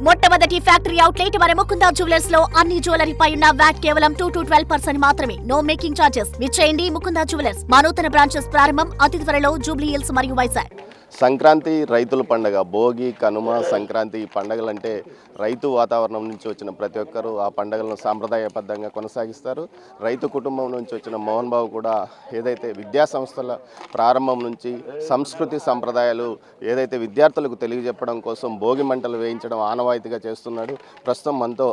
మొట్టమొదటి factory outlet మన Mukunda jewellers లో అన్ని జ్యువెలరీ పై ఉన్న వ్యాట్ కేవలం 2 to 12% మాత్రమే. No making charges. విచ్చేయండి ముకుందా జ్యువెలర్స్. మా నూతన బ్రాంచెస్ ప్రారంభం అతి త్వరలో జూబ్లీ హిల్స్ మరియు వైజాగ్. సంక్రాంతి రైతుల పండుగ. భోగి, కనుమ, సంక్రాంతి ఈ పండుగలంటే రైతు వాతావరణం నుంచి వచ్చిన ప్రతి ఒక్కరూ ఆ పండుగలను సాంప్రదాయబద్ధంగా కొనసాగిస్తారు. రైతు కుటుంబం నుంచి వచ్చిన మోహన్ బాబు కూడా ఏదైతే విద్యా సంస్థల ప్రారంభం నుంచి సంస్కృతి సంప్రదాయాలు ఏదైతే విద్యార్థులకు తెలియజెప్పడం కోసం భోగి మంటలు వేయించడం ఆనవాయితీగా చేస్తున్నాడు. ప్రస్తుతం మనతో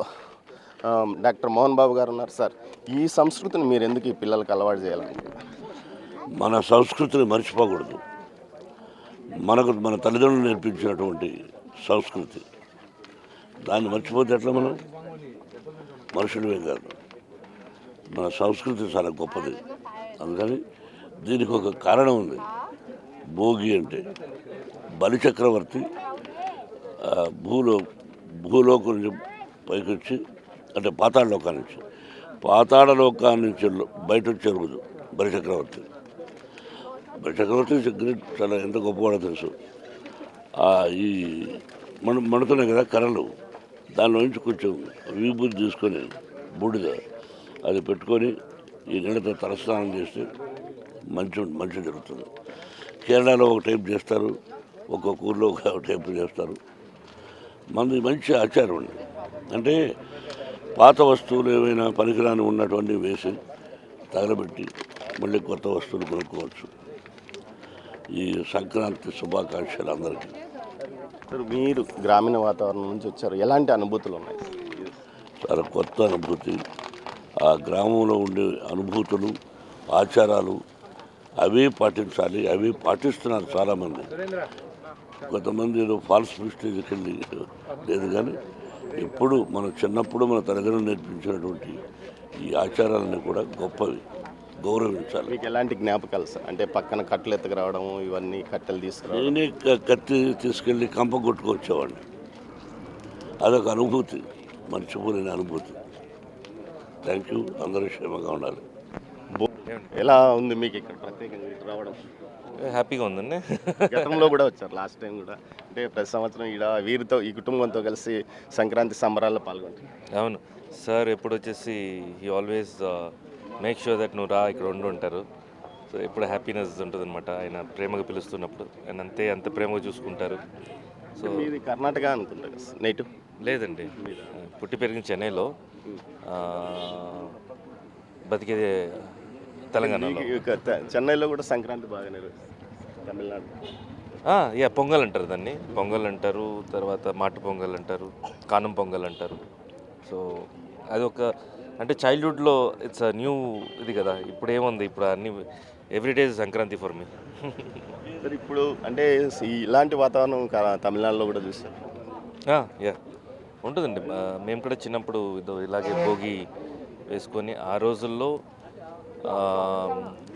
డాక్టర్ మోహన్ బాబు గారు ఉన్నారు. సార్, ఈ సంస్కృతిని మీరు ఎందుకు ఈ పిల్లలకు అలవాటు చేయాలంటే? మన సంస్కృతిని మర్చిపోకూడదు. మన తల్లిదండ్రులు నేర్పించినటువంటి సంస్కృతి, దాన్ని మర్చిపోతే ఎట్లా? మనం మనుషులమే కాదు, మన సంస్కృతి చాలా గొప్పది. అందుకని దీనికి ఒక కారణం ఉంది. భోగి అంటే బలిచక్రవర్తి భూలోకం నుంచి పైకి వచ్చి, అంటే పాతాళ లోకాన్ని నుంచి బయట వచ్చే రోజు బలిచక్రవర్తి. చాలా ఎంత గొప్పవాడో తెలుసు. ఈ మడుతున్నాయి కదా కర్రలు, దానిలో నుంచి కొంచెం విభూతి తీసుకొని బూడిద అది పెట్టుకొని ఈ నీళ్ళతో తలస్నానం చేస్తే మంచి జరుగుతుంది. కేరళలో ఒక టైప్ చేస్తారు, ఒక్కొక్క ఊర్లో ఒక టైప్ చేస్తారు. మనది మంచి ఆచారం అండి. అంటే పాత వస్తువులు ఏమైనా పనికిరాని ఉన్నటువంటి వేసి తగలబెట్టి మళ్ళీ కొత్త వస్తువులు కొనుక్కోవచ్చు. ఈ సంక్రాంతి శుభాకాంక్షలు అందరికీ. మీరు గ్రామీణ వాతావరణం నుంచి వచ్చారు, ఎలాంటి అనుభూతులు ఉన్నాయి? చాలా కొత్త అనుభూతి. ఆ గ్రామంలో ఉండే అనుభూతులు, ఆచారాలు అవే పాటించాలి. అవే పాటిస్తున్నారు చాలామంది. కొంతమంది ఏదో ఫాల్స్ ప్రెస్టీజ్కి వెళ్ళి లేదు, కానీ ఎప్పుడు చిన్నప్పుడు మన తల్లిదండ్రులు నేర్పించినటువంటి ఈ ఆచారాలన్నీ కూడా గొప్పవి, గౌరవించాలి. మీకు ఎలాంటి జ్ఞాపకాలు సార్? అంటే పక్కన కట్టెలు ఎత్తుకురావడం, ఇవన్నీ కట్టెలు తీసుకురావడం. నేనే కత్తి తీసుకెళ్ళి కంప కొట్టుకొచ్చేవాడిని. అదొక అనుభూతి, మర్చిపోలేని అనుభూతి. Thank you. అందరూ క్షేమంగా ఉండాలి. ఎలా ఉంది మీకు ఇక్కడ ప్రత్యేకంగా రావడం? హ్యాపీగా ఉందండి. గతంలో కూడా వచ్చారు, లాస్ట్ టైం కూడా. అంటే ప్రతి సంవత్సరం వీరితో ఈ కుటుంబంతో కలిసి సంక్రాంతి సంబరాల్లో పాల్గొంటారు. అవును సార్, ఎప్పుడు వచ్చేసి he always make sure that నువ్వు రా, ఇక్కడ ఉంటారు. సో ఎప్పుడు హ్యాపీనెస్ ఉంటుంది అనమాట. ఆయన ప్రేమగా పిలుస్తున్నప్పుడు ఆయన అంత ప్రేమగా చూసుకుంటారు. సో ఇది కర్ణాటక అనుకుంటా కదా నేటివ్? లేదండి, పుట్టి పెరిగిన చెన్నైలో, బతికేది తెలంగాణలో. చెన్నైలో కూడా సంక్రాంతి బాగా నిర్వహిస్తారు. తమిళనాడు పొంగల్ అంటారు దాన్ని. పొంగల్ అంటారు, తర్వాత మాటు పొంగల్ అంటారు, కానం పొంగల్ అంటారు. సో అదొక అంటే చైల్డ్హుడ్లో ఇట్స్ అ న్యూ ఇది కదా. ఇప్పుడు ఏముంది, ఇప్పుడు అన్ని everyday Sankranti for me. Sir, ఇప్పుడు అంటే ఇలాంటి వాతావరణం తమిళనాడులో కూడా చూస్తారు? యా ఉంటుందండి. మేము కూడా చిన్నప్పుడు ఇలాగే భోగి వేసుకొని ఆ రోజుల్లో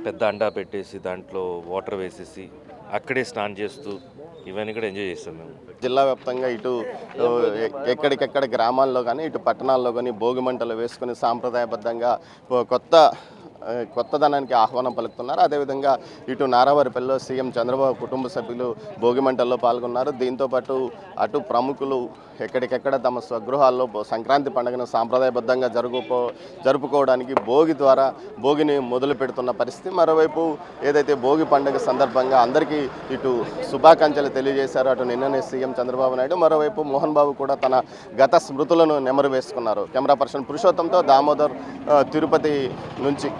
పెద్ద అండా పెట్టేసి దాంట్లో వాటర్ వేసేసి అక్కడే స్నానం చేస్తూ ఇవన్నీ కూడా ఎంజాయ్ చేస్తాం మేము. జిల్లా వ్యాప్తంగా ఇటు ఎక్కడికెక్కడ గ్రామాల్లో కానీ ఇటు పట్టణాల్లో కానీ భోగి మంటలు వేసుకొని సాంప్రదాయబద్ధంగా కొత్తదనానికి ఆహ్వానం పలుకుతున్నారు. అదేవిధంగా ఇటు నారావారిపల్లిలో సీఎం చంద్రబాబు కుటుంబ సభ్యులు భోగి మంటల్లో పాల్గొన్నారు. దీంతోపాటు అటు ప్రముఖులు ఎక్కడికెక్కడ తమ స్వగృహాల్లో సంక్రాంతి పండుగను సాంప్రదాయబద్ధంగా జరుపుకోవడానికి భోగిని మొదలు పెడుతున్న పరిస్థితి. మరోవైపు ఏదైతే భోగి పండుగ సందర్భంగా అందరికీ ఇటు శుభాకాంక్షలు తెలియజేశారు అటు నిన్ననే సీఎం చంద్రబాబు నాయుడు. మరోవైపు మోహన్ బాబు కూడా తన గత స్మృతులను నెమరు వేసుకున్నారు. కెమెరా పర్సన్ పురుషోత్తంతో దామోదర్, తిరుపతి నుంచి.